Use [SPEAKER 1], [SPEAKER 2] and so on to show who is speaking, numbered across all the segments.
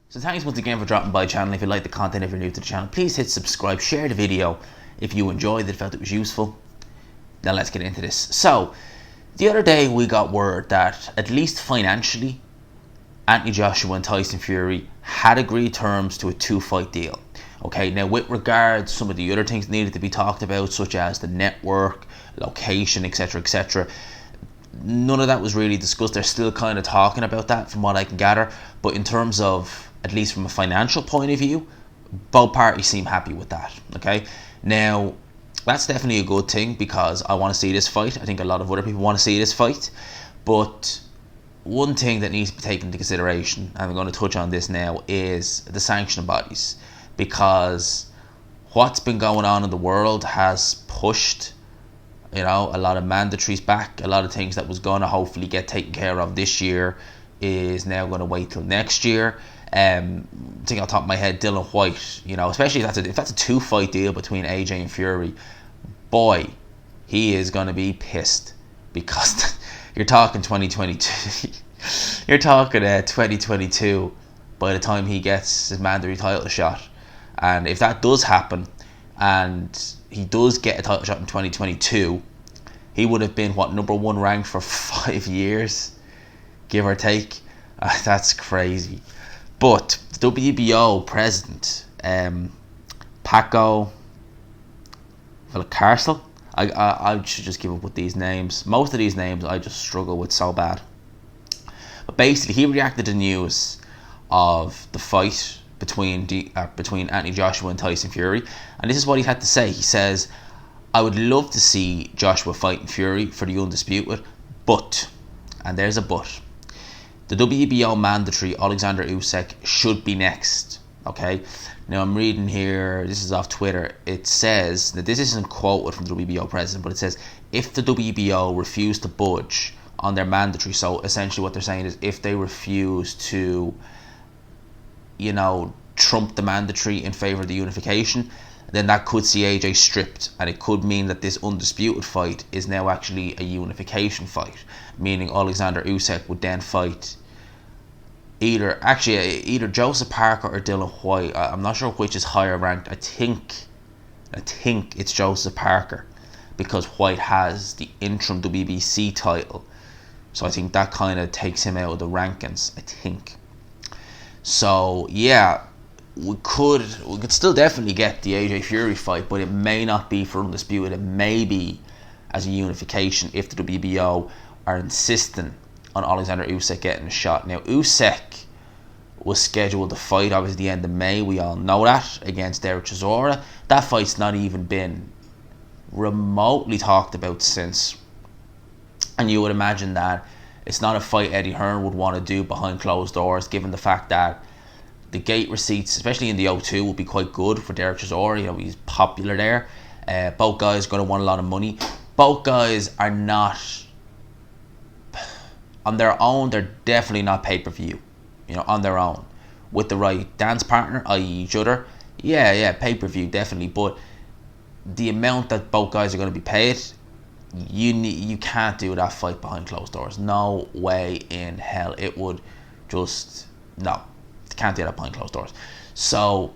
[SPEAKER 1] So thanks once again for dropping by the channel. If you like the content, if you're new to the channel, please hit subscribe, share the video if you enjoyed it, felt it was useful. Now let's get into this. So, the other day we got word that, at least financially, Anthony Joshua and Tyson Fury had agreed terms to a 2-fight deal. Okay, now with regards to some of the other things that needed to be talked about, such as the network, location, etc., etc., none of that was really discussed. They're still kind of talking about that from what I can gather. But in terms of, at least from a financial point of view, both parties seem happy with that. Okay, now that's definitely a good thing because I want to see this fight. I think a lot of other people want to see this fight. But one thing that needs to be taken into consideration, and I'm going to touch on this now, is the sanctioning bodies. Because what's been going on in the world has pushed, a lot of mandatories back. A lot of things that was going to hopefully get taken care of this year is now going to wait till next year. I think off the top of my head, Dylan White, especially if that's a 2-fight deal between AJ and Fury, boy, he is going to be pissed because you're talking 2022. You're talking 2022 by the time he gets his mandatory title shot. And if that does happen, and he does get a title shot in 2022, he would have been, number 1 ranked for 5 years, give or take. That's crazy. But the WBO president, Paco Valcárcel, I should just give up with these names. Most of these names I just struggle with so bad. But basically, he reacted to news of the fight between Anthony Joshua and Tyson Fury, and this is what he had to say. He says, "I would love to see Joshua fighting Fury for the undisputed, but," and there's a but, "the WBO mandatory Oleksandr Usyk should be next." Okay, now I'm reading here, this is off Twitter. It says, that this isn't quoted from the WBO president, but it says, if the WBO refuse to budge on their mandatory, so essentially what they're saying is, if they refuse to trump the mandatory in favor of the unification, then that could see AJ stripped, and it could mean that this undisputed fight is now actually a unification fight, meaning Oleksandr Usyk would then fight either Joseph Parker or Dylan White. I'm not sure which is higher ranked. I think it's Joseph Parker, because White has the interim WBC title, so I think that kind of takes him out of the rankings, I think. So yeah, we could still definitely get the AJ Fury fight, but it may not be for undisputed. It may be as a unification if the WBO are insisting on Oleksandr Usyk getting a shot. Now, Usyk was scheduled to fight obviously the end of May. We all know that, against Derek Chisora. That fight's not even been remotely talked about since, and you would imagine that it's not a fight Eddie Hearn would want to do behind closed doors, given the fact that the gate receipts, especially in the O2, will be quite good for Derek Chisora. He's popular there. Both guys are going to want a lot of money. Both guys are not, on their own, they're definitely not pay-per-view, on their own. With the right dance partner, i.e. each other, yeah, pay-per-view, definitely. But the amount that both guys are going to be paid, you can't do that fight behind closed doors. No way in hell. It would just, no, can't do that behind closed doors. So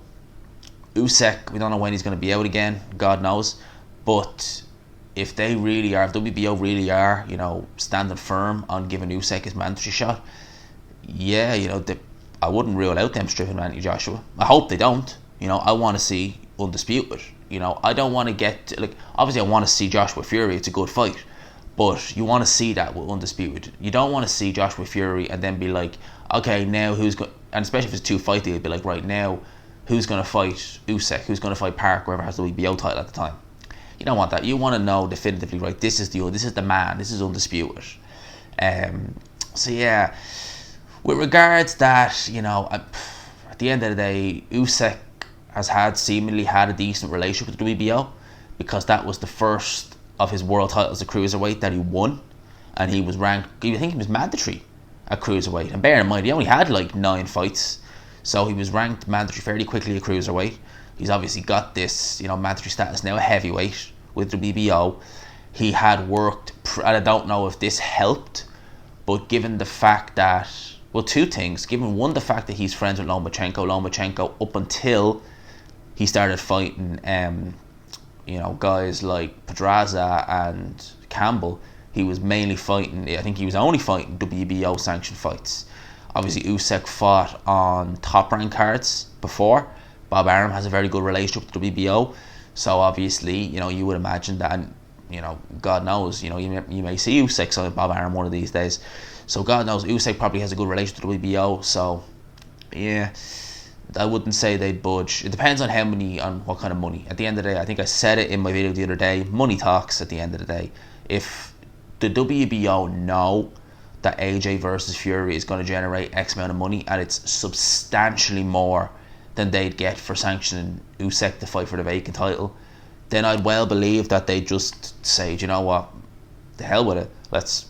[SPEAKER 1] Usyk, we don't know when he's going to be out again, God knows. But if WBO really are, standing firm on giving Usyk his mandatory shot, yeah, I wouldn't rule out them stripping Anthony Joshua. I hope they don't. I want to see undisputed. I don't want to get obviously I want to see Joshua Fury. It's a good fight, but you want to see that with undisputed. You don't want to see Joshua Fury and then be like, okay, now who's going? And especially if it's a 2-fight deal, be like, right now, who's going to fight Usyk? Who's going to fight Park? Whoever has the WBO title at the time. You don't want that. You want to know definitively, right? This is the man. This is undisputed. So yeah, with regards that, at the end of the day, Usyk has seemingly had a decent relationship with the WBO, because that was the first of his world titles at cruiserweight that he won, and he was ranked, I think he was mandatory at cruiserweight. And bear in mind, he only had 9 fights, so he was ranked mandatory fairly quickly at cruiserweight. He's obviously got this, mandatory status now, a heavyweight with the WBO. He had worked, and I don't know if this helped, but given the fact that well, two things. Given one, the fact that he's friends with Lomachenko up until he started fighting, guys like Pedraza and Campbell, he was mainly fighting. I think he was only fighting WBO sanctioned fights. Obviously, Usyk fought on top rank cards before. Bob Arum has a very good relationship with WBO, so obviously, you would imagine that. And, God knows, you may see Usyk on Bob Arum one of these days. So God knows, Usyk probably has a good relationship with WBO. So yeah, I wouldn't say they'd budge. It depends on how many, on what kind of money. At the end of the day, I think I said it in my video the other day. Money talks. At the end of the day, if the WBO know that AJ versus Fury is going to generate X amount of money, and it's substantially more than they'd get for sanctioning Usyk to fight for the vacant title, then I'd well believe that they just say, do you know what, the hell with it. Let's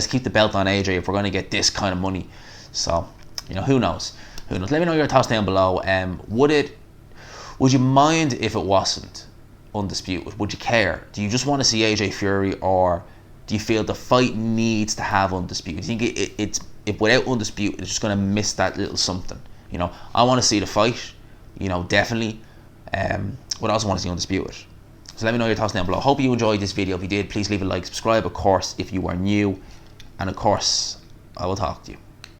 [SPEAKER 1] keep the belt on AJ if we're going to get this kind of money. So, who knows? Who knows? Let me know your thoughts down below. Would you mind if it wasn't undisputed? Would you care? Do you just want to see AJ Fury, or do you feel the fight needs to have undisputed? Do you think it's if without undisputed, it's just going to miss that little something? I want to see the fight. Definitely. But I also want to see undisputed. So let me know your thoughts down below. Hope you enjoyed this video. If you did, please leave a like, subscribe, of course, if you are new, and of course, I will talk to you.